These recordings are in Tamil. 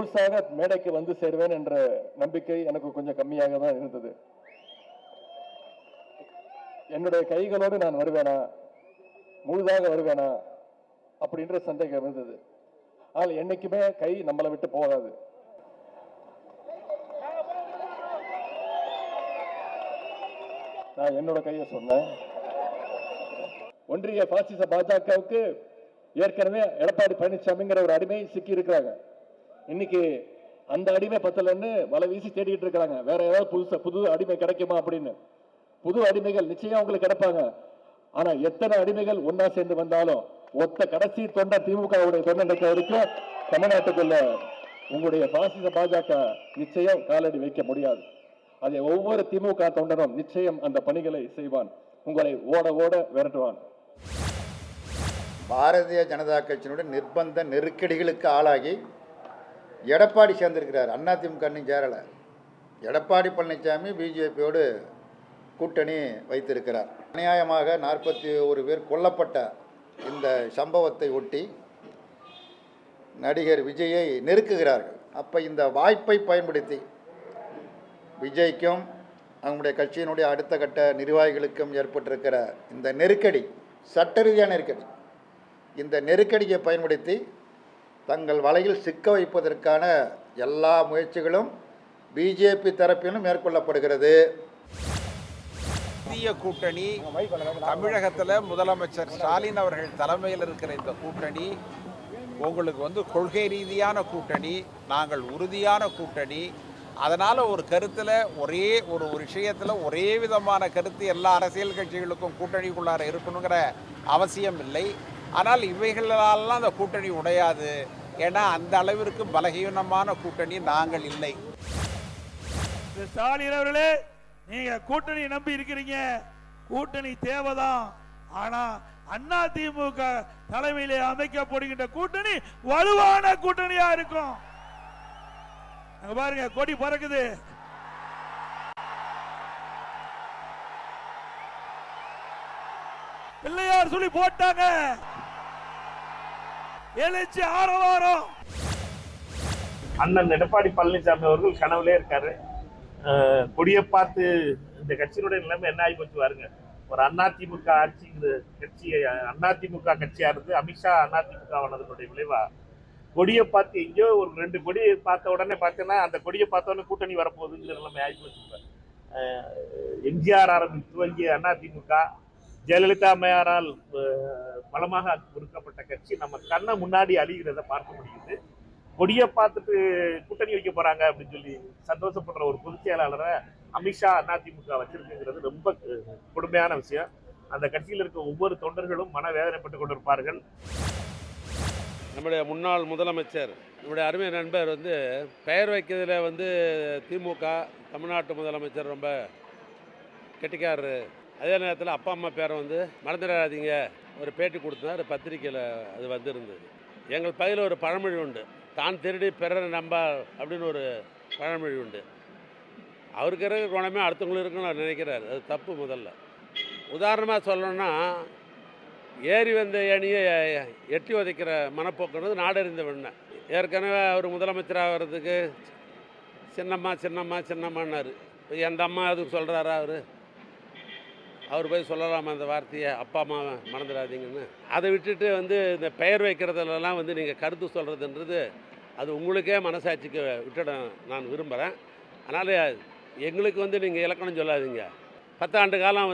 முழுசாக மேடைக்கு வந்து சேருவேன் என்ற நம்பிக்கை எனக்கு கொஞ்சம் கம்மியாக தான் இருந்தது. என்னுடைய கைகளோடு நான் வருவேனா, முழுதாக வருவேனா அப்படின்ற சந்தேகம் இருந்தது. ஆனால் என்னைக்குமே கை நம்மளை விட்டு போகாது. நான் என்னோட கையை சொன்னேன். ஒன்றிய பாசிச பாஜகவுக்கு ஏற்கனவே எடப்பாடி பழனிசாமிங்கிற ஒரு அடிமை சிக்கி இருக்கிறாங்க. இன்னைக்கு அந்த அடிமை பத்தலன்னு வலை வீசி தேடிட்டு இருக்காங்க. வேற ஏதாவது புது அடிமை கிடைக்குமா அப்படின்னு. புது அடிமைகள் நிச்சயம் அவங்களுக்கு கிடைப்பாங்க. ஆனா எத்தனை அடிமைகள் ஒன்னா சேர்ந்து வந்தாலும் ஒத்த கடைசி தொண்டர் திமுகவுடைய தொண்டை வரைக்கும் தமிழ்நாட்டுக்குள்ள உங்களுடைய பாசிச பாஜக நிச்சயம் காலடி வைக்க முடியாது. அதை ஒவ்வொரு திமுக தொண்டரும் நிச்சயம் அந்த பணிகளை செய்வான். உங்களை ஓட ஓட விரட்டுவான். பாரதிய ஜனதா கட்சியினுடைய நிர்பந்த நெருக்கடிகளுக்கு ஆளாகி எடப்பாடி சேர்ந்திருக்கிறார். அதிமுக இன்னும் சேரலை. எடப்பாடி பழனிசாமி பிஜேபியோடு கூட்டணி வைத்திருக்கிறார். அநியாயமாக 41 பேர் கொல்லப்பட்ட இந்த சம்பவத்தை ஒட்டி நடிகர் விஜயை நெருக்குகிறார்கள். அப்போ இந்த வாய்ப்பை பயன்படுத்தி விஜய்க்கும் அவங்களுடைய கட்சியினுடைய அடுத்த கட்ட நிர்வாகிகளுக்கும் ஏற்பட்டிருக்கிற இந்த நெருக்கடி, சட்ட ரீதியான நெருக்கடி, இந்த நெருக்கடியை பயன்படுத்தி தங்கள் வலையில் சிக்க வைப்பதற்கான எல்லா முயற்சிகளும் பிஜேபி தரப்பிலும் மேற்கொள்ளப்படுகிறது. இந்திய கூட்டணி தமிழகத்தில் முதலமைச்சர் ஸ்டாலின் அவர்கள் தலைமையில் இருக்கிற இந்த கூட்டணி உங்களுக்கு கொள்கை ரீதியான கூட்டணி, நாங்கள் உறுதியான கூட்டணி. அதனால் ஒரு கருத்தில் ஒரு விஷயத்தில் ஒரே விதமான கருத்து எல்லா அரசியல் கட்சிகளுக்கும் கூட்டணிக்குள்ளார இருக்கணுங்கிற அவசியம் இல்லை. ஆனால் இவைகளெல்லாம் அந்த கூட்டணி உடையாது. ஏன்னா அந்த அளவிற்கு பலகீனமான கூட்டணி நாங்கள் இல்லை. ஸ்டாலின் அவர்களே, நீங்க கூட்டணி நம்பி இருக்கிறீங்க. கூட்டணி தேவைதான். ஆனா அதிமுக தலைமையிலே அமைக்கப்படுகின்ற கூட்டணி வலுவான கூட்டணியா இருக்கும். பாருங்க, கொடி பறக்குது. பிள்ளையார் சொல்லி போட்டாங்க. எழுச்சி ஆரவாரம். அண்ணன் எடப்பாடி பழனிசாமி அவர்கள் கனவுலே இருக்காரு. கொடியை பார்த்து இந்த கட்சியினுடைய நிலைமை என்ன ஆகி போச்சு பாருங்க. ஒரு அதிமுக ஆட்சி கட்சி, அதிமுக கட்சியா இருந்து அமித்ஷா அதிமுக ஆனதனுடைய விளைவா கொடியை பார்த்து எங்கேயோ ஒரு 2 கொடியை பார்த்த உடனே பார்த்தீங்கன்னா அந்த கொடியை பார்த்த உடனே கூட்டணி வரப்போகுதுங்கிற நிலைமை ஆகி போச்சு. எம்ஜிஆர் ஆரம்பித்து துவங்கிய அதிமுக, ஜெயலலிதா அம்மையாரால் பலமாக கொடுக்கப்பட்ட கட்சி நம்ம கண்ணை முன்னாடி அழிகிறத பார்க்க முடியுது. கொடியை பார்த்துட்டு கூட்டணி வைக்க போறாங்க அப்படின்னு சொல்லி சந்தோஷப்படுற ஒரு பொதுச் செயலாளரை அமித்ஷா அதிமுக வச்சிருக்குங்கிறது ரொம்ப கொடுமையான விஷயம். அந்த கட்சியில் இருக்க ஒவ்வொரு தொண்டர்களும் மனவேதனைப்பட்டு கொண்டிருப்பார்கள். நம்முடைய முன்னாள் முதலமைச்சர், நம்முடைய அருமை நண்பர் பெயர் வைக்கிறதுல திமுக தமிழ்நாட்டு முதலமைச்சர் ரொம்ப கெட்டிக்காரரு. அதே நேரத்தில் அப்பா அம்மா பேரை மறந்துடாதீங்க. ஒரு பேட்டி கொடுத்தார், பத்திரிக்கையில் அது வந்திருந்தது. எங்கள் பகுதியில் ஒரு பழமொழி உண்டு, தான் திருடி பிறரை நம்பார் அப்படின்னு ஒரு பழமொழி உண்டு. அவருக்கு இருக்கிற குணமே அடுத்தவங்களுக்கு இருக்குன்னு நினைக்கிறார். அது தப்பு. முதல்ல உதாரணமாக சொல்லணும்னா, ஏறி வந்த அணியை எட்டி உதைக்கிற மனப்போக்குறது நாடறிந்த வெண்ணை. ஏற்கனவே அவர் முதலமைச்சராகிறதுக்கு சின்னம்மா சின்னம்மா சின்னம்மான்னாரு. எந்த அம்மா அதுக்கு சொல்கிறாரா? அவர் போய் சொல்லலாமா அந்த வார்த்தையை, அப்பா அம்மாவை மறந்துடாதீங்கன்னு? அதை விட்டுட்டு இந்த பெயர் வைக்கிறதுலலாம் நீங்கள் கருத்து சொல்கிறதுன்றது அது உங்களுக்கே மனசாட்சிக்கு விட்டுட நான் விரும்புகிறேன். அதனால் எங்களுக்கு நீங்கள் இலக்கணம் சொல்லாதீங்க. 10 ஆண்டு காலம்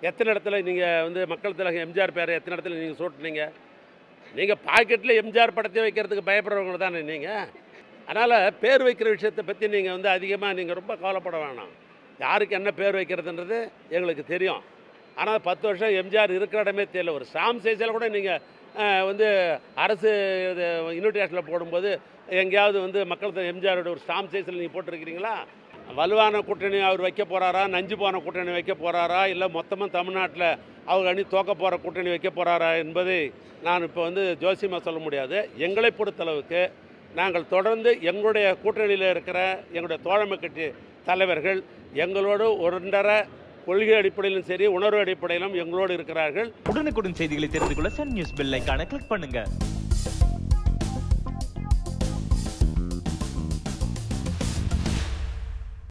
எத்தனை இடத்துல நீங்கள் மக்கள் திலகம் எம்ஜிஆர் பேரை எத்தனை இடத்துல நீங்கள் சூட்டினீங்க? நீங்கள் பாக்கெட்டில் எம்ஜிஆர் படத்தை வைக்கிறதுக்கு பயப்படுறவங்க தானே நீங்கள். அதனால் பேர் வைக்கிற விஷயத்தை பற்றி நீங்கள் அதிகமாக நீங்கள் ரொம்ப கவலைப்பட வேணாம். யாருக்கு என்ன பேர் வைக்கிறதுன்றது எங்களுக்கு தெரியும். ஆனால் 10 வருஷம் எம்ஜிஆர் இருக்கிற இடமே தெரியல. ஒரு ஸ்டாம்ப் சைஸில் கூட நீங்கள் அரசு இன்விடேஷனில் போடும்போது எங்கேயாவது மக்கள் எம்ஜிஆரோட ஒரு ஸ்டாம்ப் சைஸில் நீங்கள் போட்டிருக்கிறீங்களா? வலுவான கூட்டணி அவர் வைக்க போகிறாரா, நஞ்சு போன கூட்டணி வைக்க போகிறாரா, இல்லை மொத்தமாக தமிழ்நாட்டில் அவங்க அணி தோக்க போகிற கூட்டணி வைக்க போகிறாரா என்பதை நான் இப்போ ஜோசியமாக சொல்ல முடியாது. எங்களை பொறுத்தளவுக்கு நாங்கள் தொடர்ந்து எங்களுடைய கூட்டணியில் இருக்கிற எங்களுடைய தோழமை கட்சி தலைவர்கள் எங்களோடு ஒன்றரை கொள்கை அடிப்படையிலும் சரி, உணர்வு அடிப்படையிலும் எங்களோடு இருக்கிறார்கள். உடனுக்குடன் செய்திகளை தெரிந்து கொள்ள சன் நியூஸ் பெல் ஐகானை கிளிக் பண்ணுங்க.